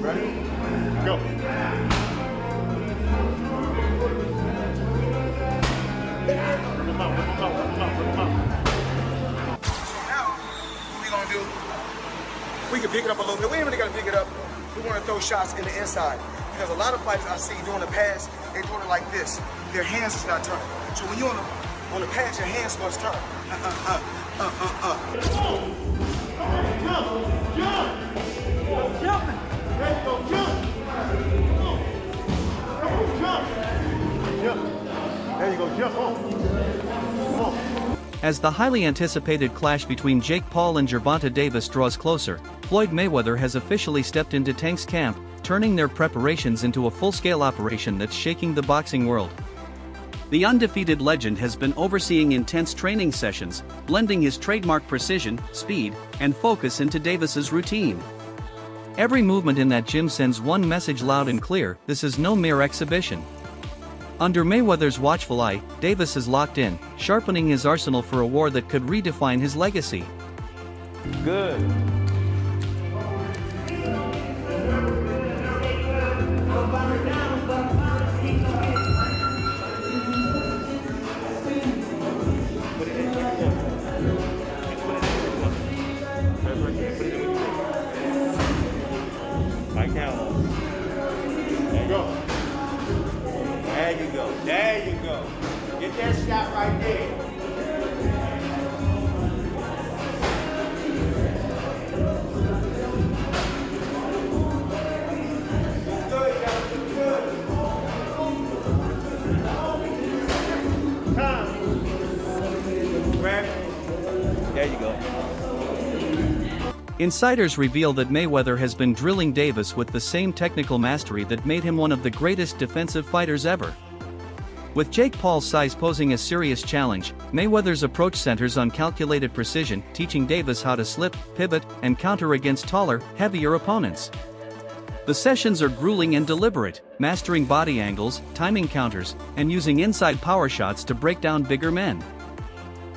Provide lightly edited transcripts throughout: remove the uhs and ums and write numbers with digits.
Ready? Go. We can pick it up a little bit. We ain't really got to pick it up. We want to throw shots in the inside. Because a lot of fighters I see doing the pass, they're doing it like this. Their hands is not turning. So when you're on the pass, your hands must turn. Jumping. There you go, jump. There you go, jump. Come on. As the highly anticipated clash between Jake Paul and Gervonta Davis draws closer, Floyd Mayweather has officially stepped into Tank's camp, turning their preparations into a full-scale operation that's shaking the boxing world. The undefeated legend has been overseeing intense training sessions, blending his trademark precision, speed, and focus into Davis's routine. Every movement in that gym sends one message loud and clear: this is no mere exhibition. Under Mayweather's watchful eye, Davis is locked in, sharpening his arsenal for a war that could redefine his legacy. Good. Right now. There you go. There you go. There you go. Get that shot right there. Good, guys. Good. Time. Grab it. There you go. Insiders reveal that Mayweather has been drilling Davis with the same technical mastery that made him one of the greatest defensive fighters ever. With Jake Paul's size posing a serious challenge, Mayweather's approach centers on calculated precision, teaching Davis how to slip, pivot, and counter against taller, heavier opponents. The sessions are grueling and deliberate, mastering body angles, timing counters, and using inside power shots to break down bigger men.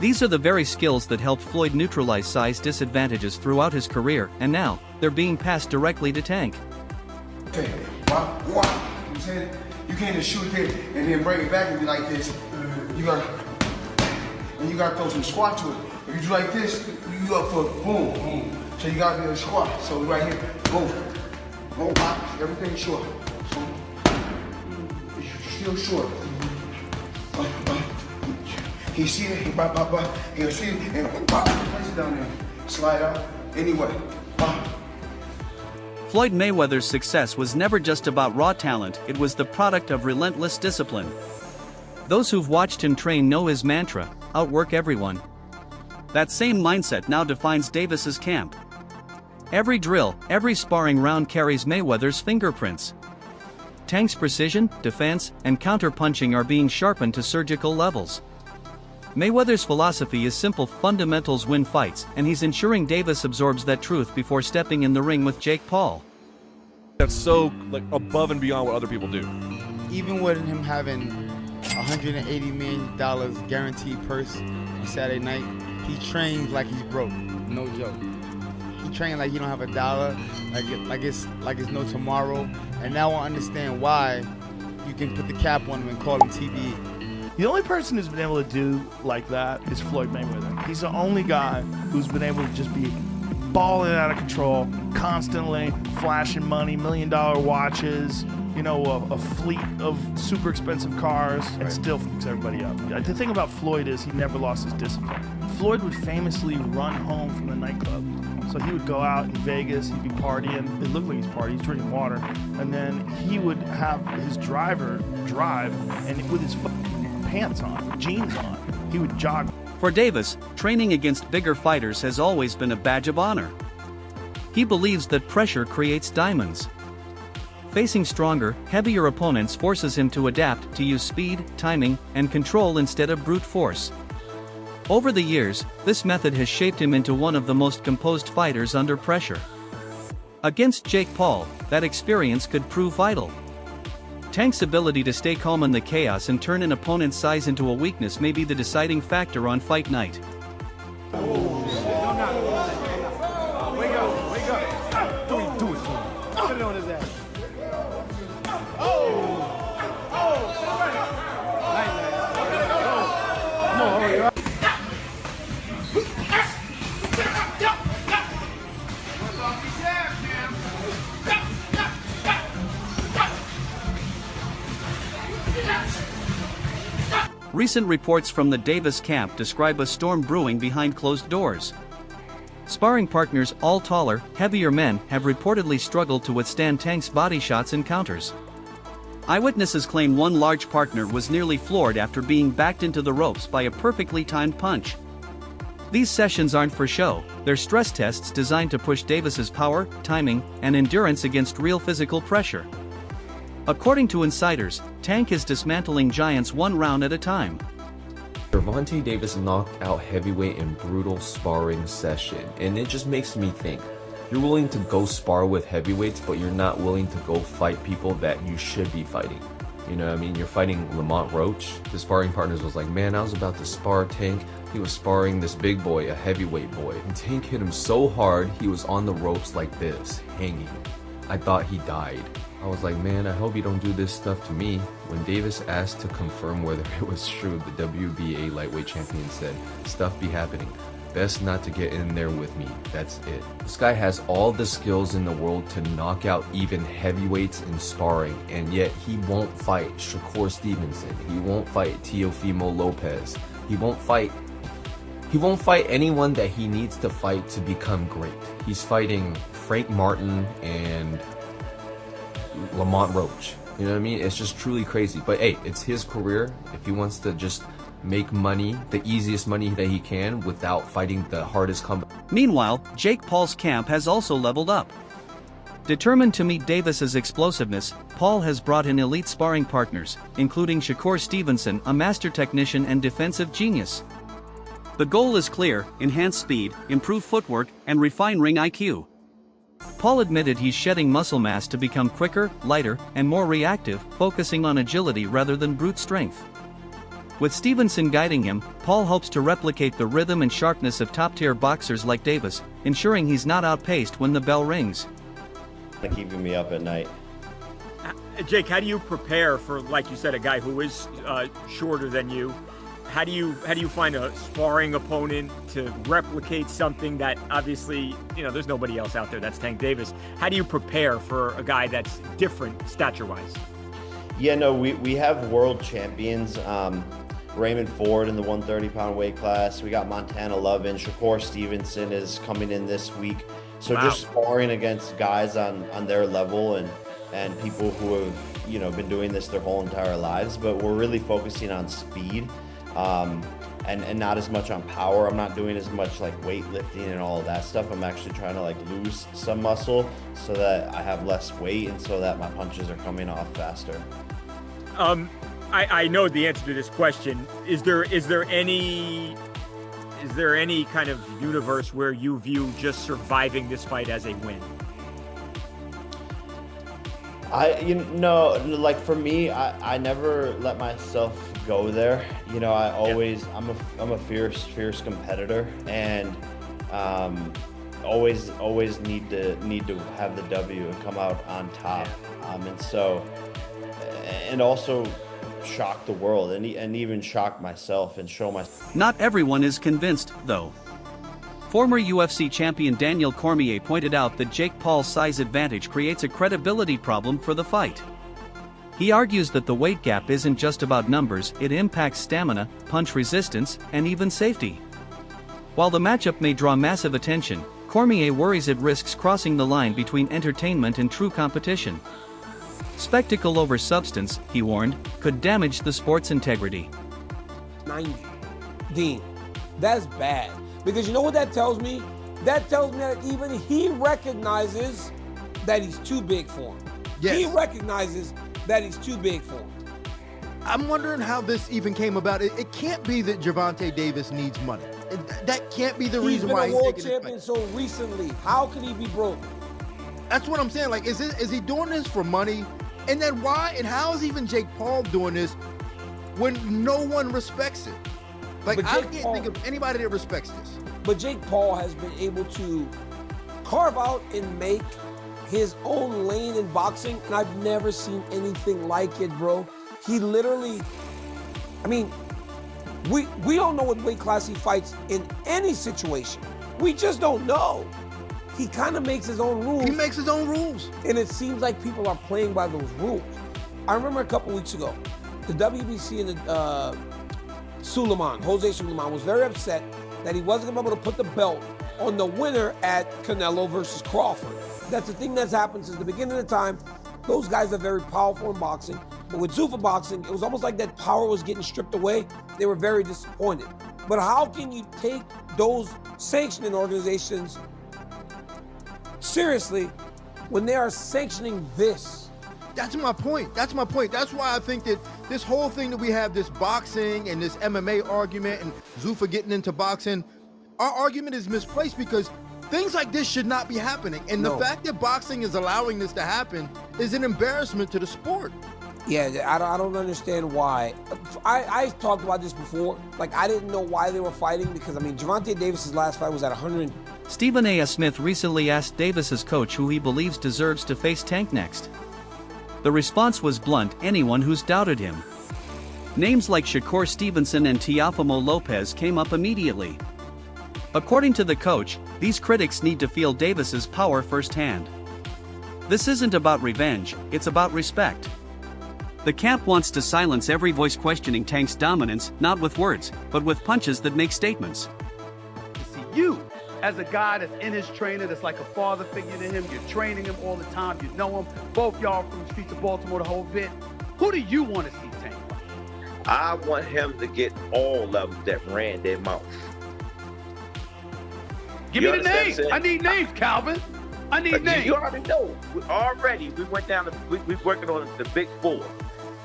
These are the very skills that helped Floyd neutralize size disadvantages throughout his career, and now, they're being passed directly to Tank. Okay, wow. You said you can't just shoot it and then bring it back and be like this. You gotta throw some squat to it. If you do like this, you up for boom, boom. So you gotta be a squat. So right here, boom, boom, pop, everything short. So you're still short. He see it, he'll see it, and place it down there. Slide out, anyway. Floyd Mayweather's success was never just about raw talent, it was the product of relentless discipline. Those who've watched him train know his mantra: outwork everyone. That same mindset now defines Davis's camp. Every drill, every sparring round carries Mayweather's fingerprints. Tank's precision, defense, and counter-punching are being sharpened to surgical levels. Mayweather's philosophy is simple: fundamentals win fights, and he's ensuring Davis absorbs that truth before stepping in the ring with Jake Paul. That's so above and beyond what other people do. Even with him having $180 million guaranteed purse on Saturday night, he trains like he's broke. No joke. He trains like he don't have a dollar, like it's no tomorrow. And now I understand why you can put the cap on him and call him TBE. The only person who's been able to do like that is Floyd Mayweather. He's the only guy who's been able to just be balling out of control, constantly flashing money, $1 million watches, a fleet of super expensive cars, and still fucks everybody up. The thing about Floyd is he never lost his discipline. Floyd would famously run home from the nightclub. So he would go out in Vegas, he'd be partying, it looked like he's partying, he's drinking water, and then he would have his driver drive, and with his pants on, jeans on, he would jog. For Davis, training against bigger fighters has always been a badge of honor. He believes that pressure creates diamonds. Facing stronger, heavier opponents forces him to adapt, to use speed, timing, and control instead of brute force. Over the years, this method has shaped him into one of the most composed fighters under pressure. Against Jake Paul, that experience could prove vital. Tank's ability to stay calm in the chaos and turn an opponent's size into a weakness may be the deciding factor on fight night. Wake up. Do it. Put it on his ass. Recent reports from the Davis camp describe a storm brewing behind closed doors. Sparring partners, all taller, heavier men, have reportedly struggled to withstand Tank's body shots and counters. Eyewitnesses claim one large partner was nearly floored after being backed into the ropes by a perfectly timed punch. These sessions aren't for show, they're stress tests designed to push Davis's power, timing, and endurance against real physical pressure. According to insiders, Tank is dismantling giants one round at a time. Gervonta Davis knocked out heavyweight in brutal sparring session, and it just makes me think. You're willing to go spar with heavyweights, but you're not willing to go fight people that you should be fighting. You know what I mean? You're fighting Lamont Roach. The sparring partners was like, man, I was about to spar Tank. He was sparring this big boy, a heavyweight boy. And Tank hit him so hard, he was on the ropes like this, hanging. I thought he died. I was like, man, I hope you don't do this stuff to me. When Davis asked to confirm whether it was true, the WBA lightweight champion said, stuff be happening. Best not to get in there with me. That's it. This guy has all the skills in the world to knock out even heavyweights in sparring, and yet he won't fight Shakur Stevenson. He won't fight Teofimo Lopez. He won't fight anyone that he needs to fight to become great. He's fighting Frank Martin and Lamont Roach. You know what I mean? It's just truly crazy. But hey, it's his career. If he wants to just make money, the easiest money that he can without fighting the hardest company. Meanwhile, Jake Paul's camp has also leveled up. Determined to meet Davis's explosiveness, Paul has brought in elite sparring partners, including Shakur Stevenson, a master technician and defensive genius. The goal is clear: enhance speed, improve footwork, and refine ring IQ. Paul admitted he's shedding muscle mass to become quicker, lighter, and more reactive, focusing on agility rather than brute strength. With Stevenson guiding him, Paul hopes to replicate the rhythm and sharpness of top-tier boxers like Davis, ensuring he's not outpaced when the bell rings. Keeping me up at night. Jake, how do you prepare for, like you said, a guy who is shorter than you? How do you find a sparring opponent to replicate something that obviously, you know, there's nobody else out there that's Tank Davis? How do you prepare for a guy that's different stature-wise? Yeah, no, we have world champions. Raymond Ford in the 130-pound weight class. We got Montana Lovin. Shakur Stevenson is coming in this week. So wow. Just sparring against guys on their level and people who have, you know, been doing this their whole entire lives. But we're really focusing on speed and not as much on power. I'm not doing as much like weightlifting and all of that stuff. I'm actually trying to like lose some muscle so that I have less weight and so that my punches are coming off faster. I know the answer to this question. Is there any kind of universe where you view just surviving this fight as a win? Like for me, I never let myself go there. You know, I'm a fierce competitor, and always need to have the W and come out on top. And also shock the world and even shock myself and show my. Not everyone is convinced, though. Former UFC champion Daniel Cormier pointed out that Jake Paul's size advantage creates a credibility problem for the fight. He argues that the weight gap isn't just about numbers, it impacts stamina, punch resistance, and even safety. While the matchup may draw massive attention, Cormier worries it risks crossing the line between entertainment and true competition. Spectacle over substance, he warned, could damage the sport's integrity. 90. Dean, that's bad. Because you know what that tells me? That tells me that even he recognizes that he's too big for him. Yes. He recognizes that he's too big for him. I'm wondering how this even came about. It can't be that Gervonta Davis needs money. That can't be the reason why he's been a world champion so recently. How could he be broke? That's what I'm saying. Like, is he doing this for money? And then why and how is even Jake Paul doing this when no one respects it? Like, I can't think of anybody that respects this. But Jake Paul has been able to carve out and make his own lane in boxing, and I've never seen anything like it, bro. He literally, I mean, we don't know what weight class he fights in any situation. We just don't know. He kind of makes his own rules. He makes his own rules. And it seems like people are playing by those rules. I remember a couple weeks ago, the WBC and the Jose Suleiman, was very upset that he wasn't able to put the belt on the winner at Canelo versus Crawford. That's the thing that's happened since the beginning of the time. Those guys are very powerful in boxing, but with Zuffa boxing, it was almost like that power was getting stripped away. They were very disappointed. But how can you take those sanctioning organizations seriously when they are sanctioning this? That's my point. That's my point. That's why I think that this whole thing that we have, this boxing and this MMA argument and Zuffa getting into boxing, our argument is misplaced because things like this should not be happening. And the fact that boxing is allowing this to happen is an embarrassment to the sport. Yeah, I don't understand why. I talked about this before. Like, I didn't know why they were fighting because, I mean, Gervonta Davis's last fight was at 100. Stephen A. Smith recently asked Davis's coach who he believes deserves to face Tank next. The response was blunt: anyone who's doubted him. Names like Shakur Stevenson and Teofimo Lopez came up immediately. According to the coach, these critics need to feel Davis's power firsthand. This isn't about revenge, it's about respect. The camp wants to silence every voice questioning Tank's dominance, not with words, but with punches that make statements. See, you, as a guy that's in his trainer, that's like a father figure to him, you're training him all the time, you know him, both y'all from the streets of Baltimore, the whole bit. Who do you want to see Tank fight? I want him to get all of them that ran their mouth. Give me the names. I need names, Calvin. I need names. You already know. We went down to, we're working on the big four.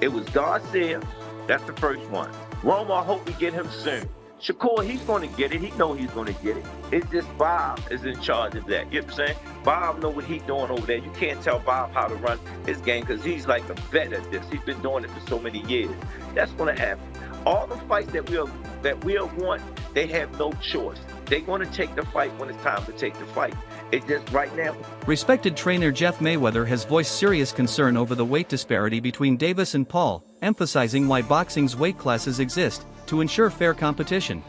It was Garcia, that's the first one. Roma, I hope we get him soon. Shakur, he's going to get it. He know he's going to get it. It's just Bob is in charge of that. You know what I'm saying? Bob know what he's doing over there. You can't tell Bob how to run his game because he's like a vet at this. He's been doing it for so many years. That's going to happen. All the fights that we'll want, they have no choice. They're going to take the fight when it's time to take the fight. It's just right now. Respected trainer Jeff Mayweather has voiced serious concern over the weight disparity between Davis and Paul, emphasizing why boxing's weight classes exist, to ensure fair competition.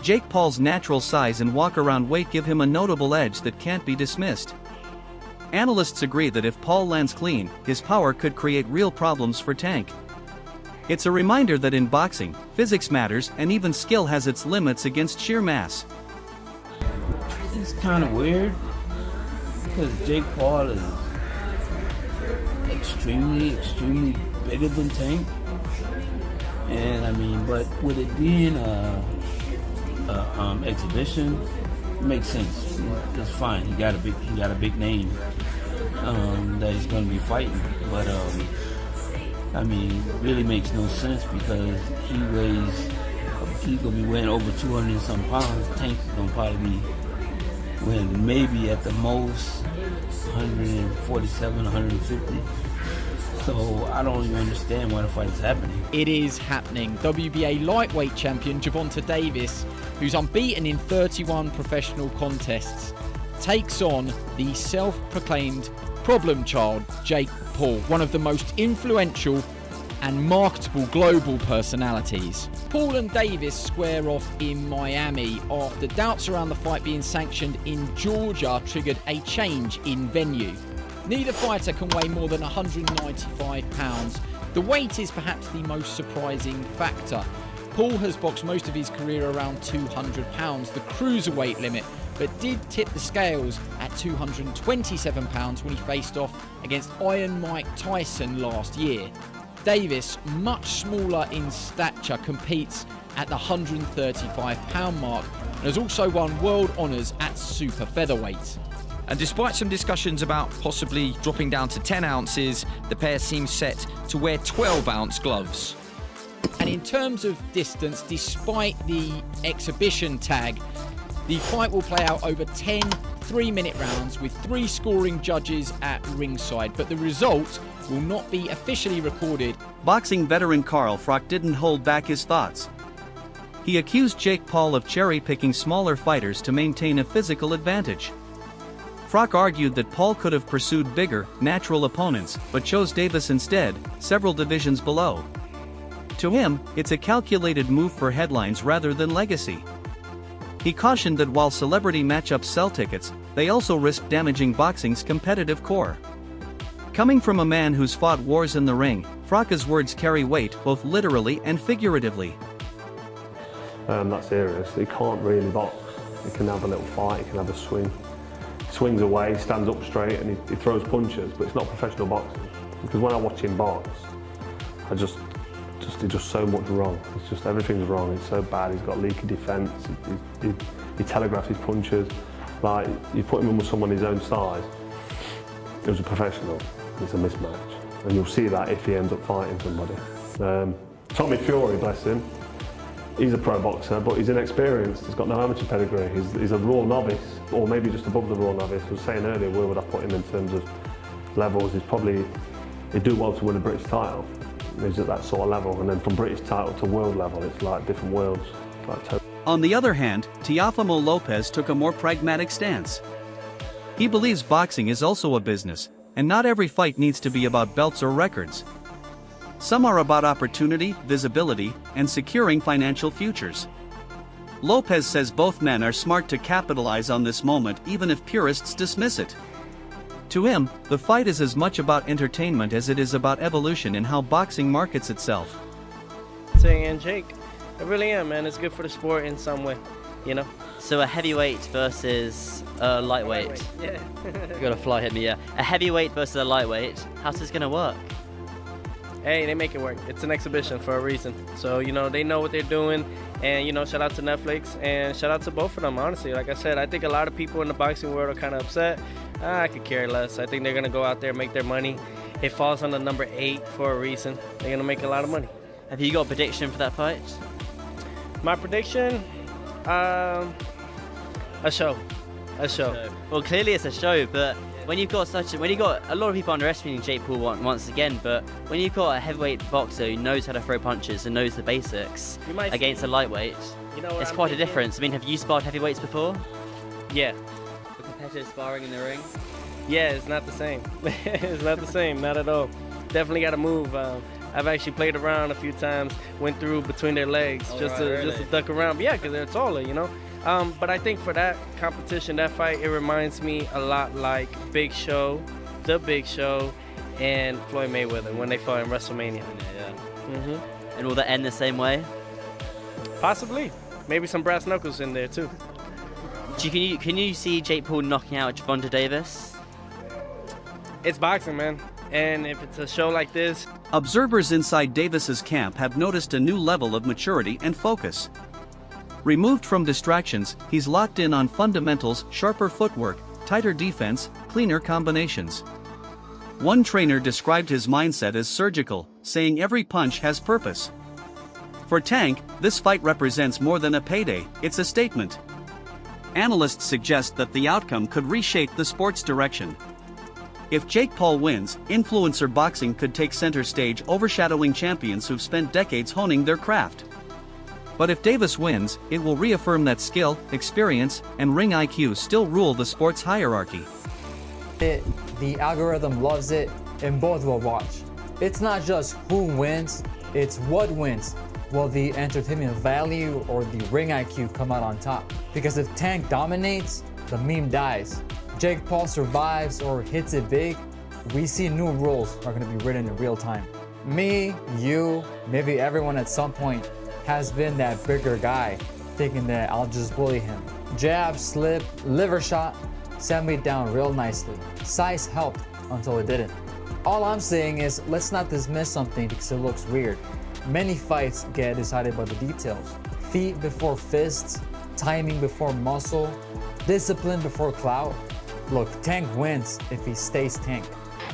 Jake Paul's natural size and walk-around weight give him a notable edge that can't be dismissed. Analysts agree that if Paul lands clean, his power could create real problems for Tank. It's a reminder that in boxing, physics matters and even skill has its limits against sheer mass. It's kind of weird because Jake Paul is extremely bigger than Tank. And I mean, but with it being exhibition, it makes sense. It's fine. He got a big name that he's going to be fighting. But I mean, it really makes no sense because he's going to be weighing over 200 and some pounds. Tank is going to probably be weighing maybe at the most 147, 150. So I don't even understand why the fight is happening. It is happening. WBA lightweight champion Gervonta Davis, who's unbeaten in 31 professional contests, takes on the self-proclaimed problem child, Jake Paul, one of the most influential and marketable global personalities. Paul and Davis square off in Miami after doubts around the fight being sanctioned in Georgia triggered a change in venue. Neither fighter can weigh more than 195 pounds. The weight is perhaps the most surprising factor. Paul has boxed most of his career around 200 pounds, the cruiserweight limit, but did tip the scales at 227 pounds when he faced off against Iron Mike Tyson last year. Davis, much smaller in stature, competes at the 135 pound mark and has also won world honours at super featherweight. And despite some discussions about possibly dropping down to 10 ounces, the pair seem set to wear 12-ounce gloves. And in terms of distance, despite the exhibition tag, the fight will play out over 10 3-minute rounds with 3 scoring judges at ringside, but the result will not be officially recorded. Boxing veteran Carl Froch didn't hold back his thoughts. He accused Jake Paul of cherry-picking smaller fighters to maintain a physical advantage. Froch argued that Paul could have pursued bigger, natural opponents, but chose Davis instead, several divisions below. To him, it's a calculated move for headlines rather than legacy. He cautioned that while celebrity matchups sell tickets, they also risk damaging boxing's competitive core. Coming from a man who's fought wars in the ring, Froch's words carry weight both literally and figuratively. that serious, he can't really box. He can have a little fight, he can have a swing. He swings away, stands up straight, and he throws punches, but it's not professional boxing. Because when I watch him box, he does so much wrong. It's just everything's wrong. It's so bad. He's got leaky defence. He telegraphs his punches. Like, you put him in with someone his own size, it was a professional. It's a mismatch, and you'll see that if he ends up fighting somebody. Tommy Fury, bless him, he's a pro boxer, but he's inexperienced. He's got no amateur pedigree. He's a raw novice, or maybe just above the raw novice. I was saying earlier, where would I put him in terms of levels? He'd do well to win a British title. He's at that sort of level, and then from British title to world level, it's like different worlds. On the other hand, Teofimo Lopez took a more pragmatic stance. He believes boxing is also a business, and not every fight needs to be about belts or records. Some are about opportunity, visibility, and securing financial futures. Lopez says both men are smart to capitalize on this moment even if purists dismiss it. To him, the fight is as much about entertainment as it is about evolution in how boxing markets itself. And Jake, I really am, man. It's good for the sport in some way, you know? So a heavyweight versus a lightweight. Yeah. You got a fly hit me, yeah. A heavyweight versus a lightweight. How's this gonna work? Hey, they make it work. It's an exhibition for a reason. So, you know, they know what they're doing. And, you know, shout out to Netflix and shout out to both of them, honestly. Like I said, I think a lot of people in the boxing world are kind of upset. I could care less. I think they're going to go out there and make their money. It falls on the number 8 for a reason. They're going to make a lot of money. Have you got a prediction for that fight? My prediction? A show. A show. Well, clearly it's a show, but when you've got a lot of people underestimating Jake Paul once again, but when you've got a heavyweight boxer who knows how to throw punches and knows the basics against a lightweight, it's quite a difference. I mean, have you sparred heavyweights before? Yeah. For competitive sparring in the ring? Yeah, it's not the same. It's not the same, not at all. Definitely got to move. I've actually played around a few times, went through between their legs just to duck around. But yeah, because they're taller, you know. But I think for that competition, that fight, it reminds me a lot like Big Show, The Big Show, and Floyd Mayweather when they fought in WrestleMania. Yeah. And will that end the same way? Possibly. Maybe some brass knuckles in there too. Can you see Jake Paul knocking out Gervonta Davis? It's boxing, man. And if it's a show like this... Observers inside Davis's camp have noticed a new level of maturity and focus. Removed from distractions, he's locked in on fundamentals, sharper footwork, tighter defense, cleaner combinations. One trainer described his mindset as surgical, saying every punch has purpose. For Tank, this fight represents more than a payday, it's a statement. Analysts suggest that the outcome could reshape the sport's direction. If Jake Paul wins, influencer boxing could take center stage, overshadowing champions who've spent decades honing their craft. But if Davis wins, it will reaffirm that skill, experience, and ring IQ still rule the sport's hierarchy. The algorithm loves it, and both will watch. It's not just who wins, it's what wins. Will the entertainment value or the ring IQ come out on top? Because if Tank dominates, the meme dies. Jake Paul survives or hits it big, we see new rules are going to be written in real time. Me, you, maybe everyone at some point has been that bigger guy, thinking that I'll just bully him. Jab, slip, liver shot, sent me down real nicely. Size helped until it didn't. All I'm saying is, let's not dismiss something because it looks weird. Many fights get decided by the details. Feet before fists, timing before muscle, discipline before clout. Look, Tank wins if he stays Tank.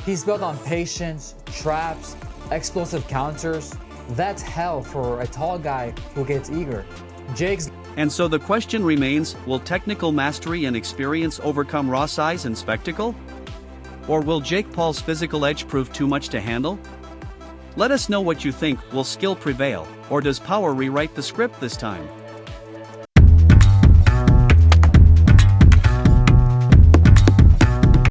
He's built on patience, traps, explosive counters. That's hell for a tall guy who gets eager. And so the question remains, will technical mastery and experience overcome raw size and spectacle? Or will Jake Paul's physical edge prove too much to handle? Let us know what you think. Will skill prevail, or does power rewrite the script this time?